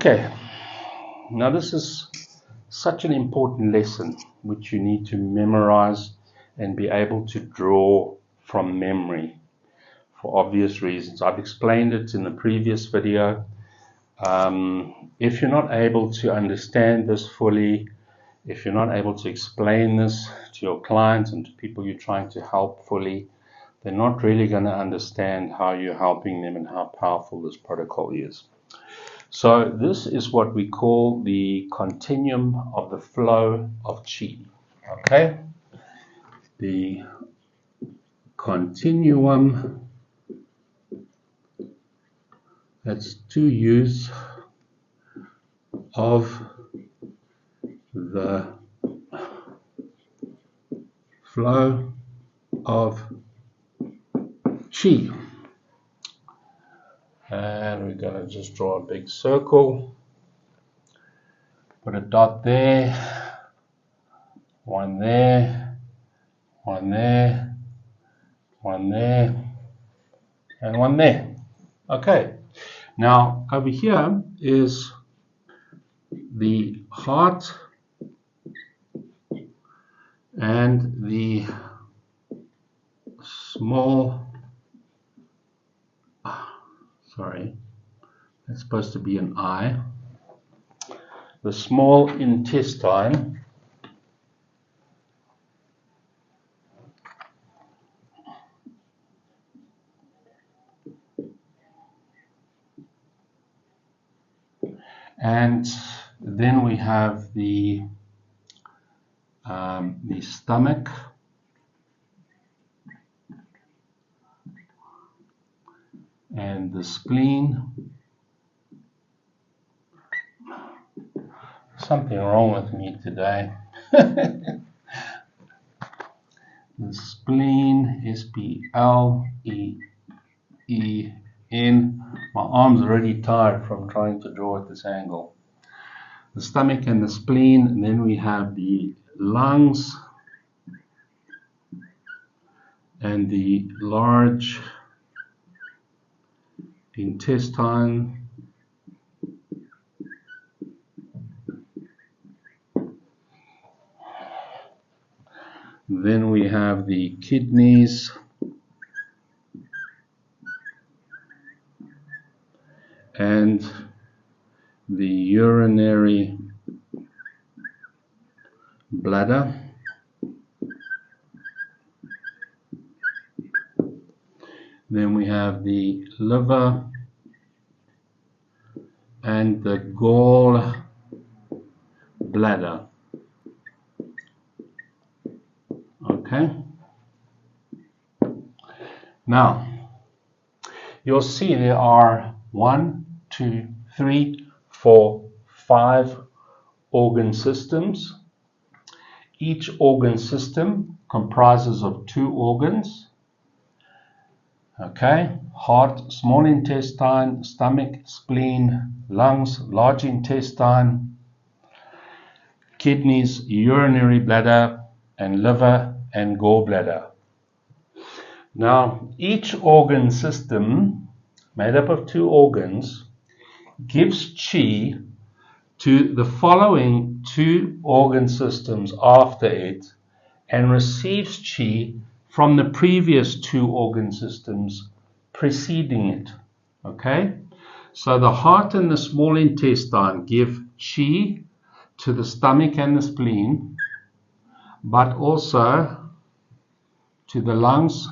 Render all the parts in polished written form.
Okay, now this is such an important lesson which you need to memorize and be able to draw from memory for obvious reasons. I've explained it in the previous video. If you're not able to understand this fully, if you're not able to explain this to your clients and to people you're trying to help fully, they're not really going to understand how you're helping them and how powerful this protocol is. So this is what we call the continuum of the flow of Qi. Okay? The continuum, that's 2 U's, of the flow of Qi. And we're going to just draw a big circle, put a dot there, one there, one there, one there, and one there. Okay, now over here is the heart and the small, sorry, that's supposed to be an I, the small intestine, and then we have the stomach, and the spleen. Something wrong with me today. The spleen, S-P-L-E-E-N. My arm's already tired from trying to draw at this angle. The stomach and the spleen, and then we have the lungs and the large intestine, then we have the kidneys, and the urinary bladder, then we have the liver and the gall bladder. Okay. Now, you'll see there are 1, 2, 3, 4, 5 organ systems. Each organ system comprises of 2 organs. Okay, heart, small intestine, stomach, spleen, lungs, large intestine, kidneys, urinary bladder, and liver and gallbladder. Now, each organ system, made up of 2 organs, gives Qi to the following 2 organ systems after it and receives Qi from the previous 2 organ systems preceding it. Okay? So the heart and the small intestine give Qi to the stomach and the spleen, but also to the lungs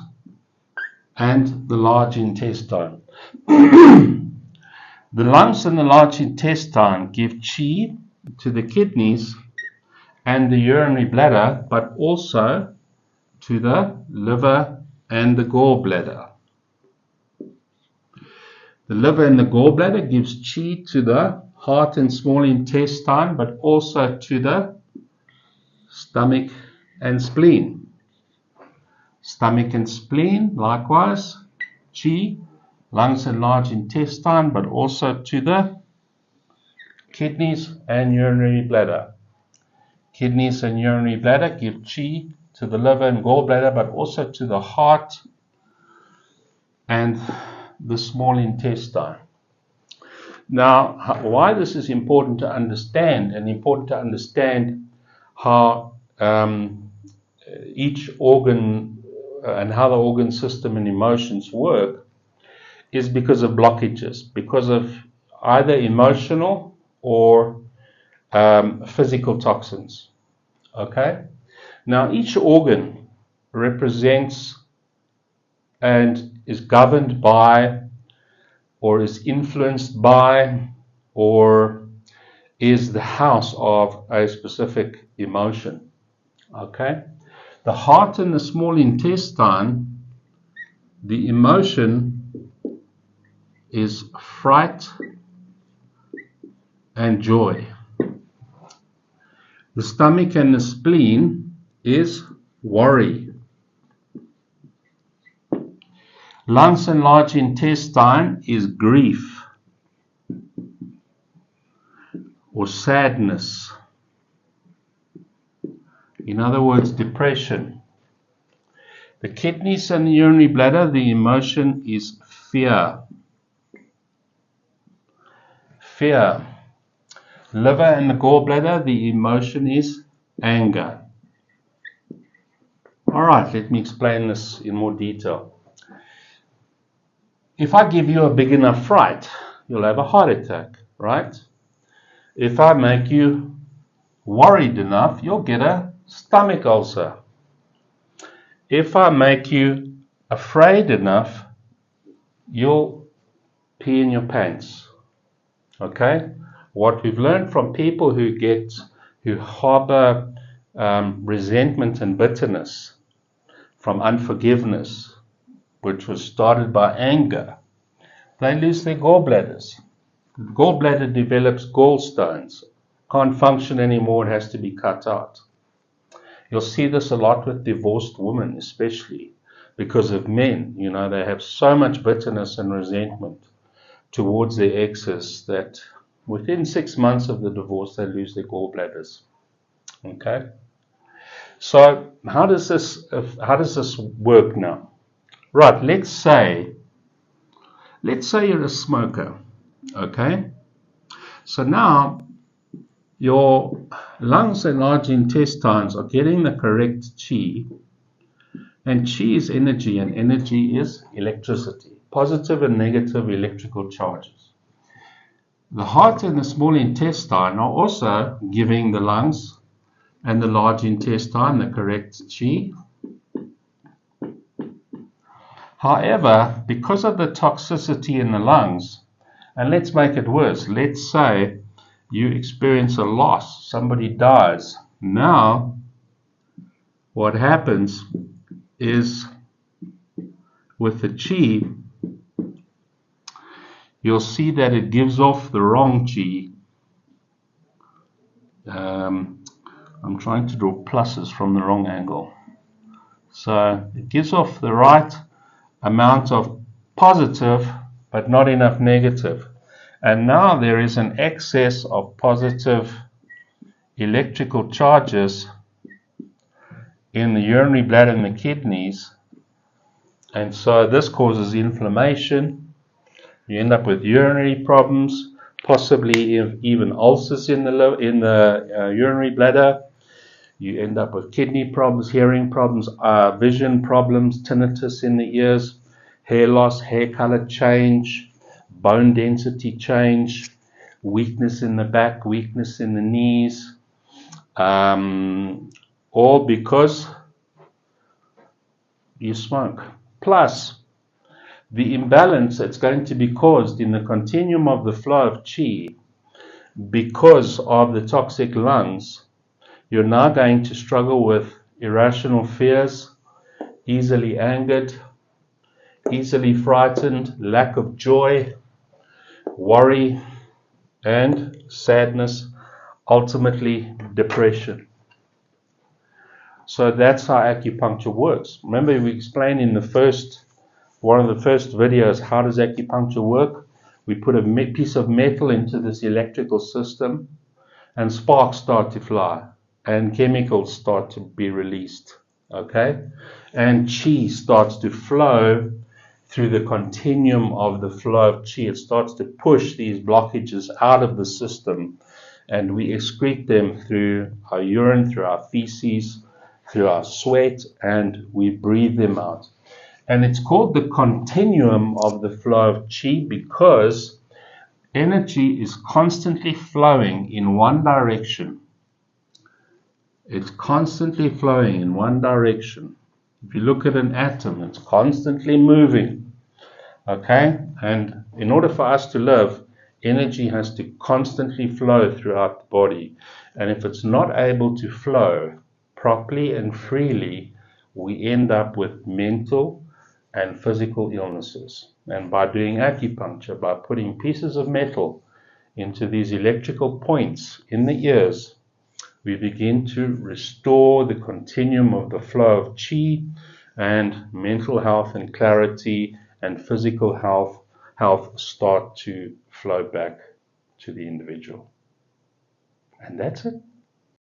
and the large intestine. The lungs and the large intestine give Qi to the kidneys and the urinary bladder, but also to the liver and the gallbladder. The liver and the gallbladder gives Qi to the heart and small intestine, but also to the stomach and spleen. Stomach and spleen, likewise, Qi, lungs and large intestine, but also to the kidneys and urinary bladder. Kidneys and urinary bladder give Qi to the liver and gallbladder, but also to the heart and the small intestine. Now, why this is important to understand, and important to understand how each organ and how the organ system and emotions work, is because of blockages, because of either emotional or physical toxins. Okay? Now, each organ represents and is governed by, or is influenced by, or is the house of a specific emotion. Okay? The heart and the small intestine, the emotion is fright and joy. The stomach and the spleen is worry. Lungs and large intestine is grief or sadness. In other words, depression. The kidneys and the urinary bladder, the emotion is fear. Fear. Liver and the gallbladder, the emotion is anger. Alright, let me explain this in more detail. If I give you a big enough fright, you'll have a heart attack, right? If I make you worried enough, you'll get a stomach ulcer. If I make you afraid enough, you'll pee in your pants. Okay? What we've learned from people who harbor resentment and bitterness from unforgiveness, which was started by anger, they lose their gallbladders. The gallbladder develops gallstones, can't function anymore, it has to be cut out. You'll see this a lot with divorced women, especially because of men. You know, they have so much bitterness and resentment towards their exes that within 6 months of the divorce, they lose their gallbladders. Okay? So how does this work now? Right, let's say you're a smoker. Okay? So now your lungs and large intestines are getting the correct chi, and chi is energy, and energy is electricity, positive and negative electrical charges. The heart and the small intestine are also giving the lungs and the large intestine the correct chi. However, because of the toxicity in the lungs, and let's make it worse, let's say you experience a loss, somebody dies. Now, what happens is with the chi, you'll see that it gives off the wrong chi. I'm trying to draw pluses from the wrong angle. So it gives off the right amount of positive, but not enough negative. And now there is an excess of positive electrical charges in the urinary bladder and the kidneys, and so this causes inflammation. You end up with urinary problems, possibly even ulcers in the urinary bladder. You end up with kidney problems, hearing problems, vision problems, tinnitus in the ears, hair loss, hair color change, bone density change, weakness in the back, weakness in the knees, all because you smoke. Plus, the imbalance that's going to be caused in the continuum of the flow of chi because of the toxic lungs, you're now going to struggle with irrational fears, easily angered, easily frightened, lack of joy, worry, and sadness, ultimately depression. So that's how acupuncture works. Remember, we explained in one of the first videos, how does acupuncture work? We put a piece of metal into this electrical system, and sparks start to fly, and chemicals start to be released. Okay? And chi starts to flow through the continuum of the flow of chi. It starts to push these blockages out of the system, and we excrete them through our urine, through our feces, through our sweat, and we breathe them out. And it's called the continuum of the flow of chi because energy is constantly flowing in one direction. It's constantly flowing in one direction. If you look at an atom, it's constantly moving. Okay? And in order for us to live, energy has to constantly flow throughout the body. And if it's not able to flow properly and freely, we end up with mental and physical illnesses. And by doing acupuncture, by putting pieces of metal into these electrical points in the ears, we begin to restore the continuum of the flow of chi, and mental health and clarity and physical health start to flow back to the individual. And that's it.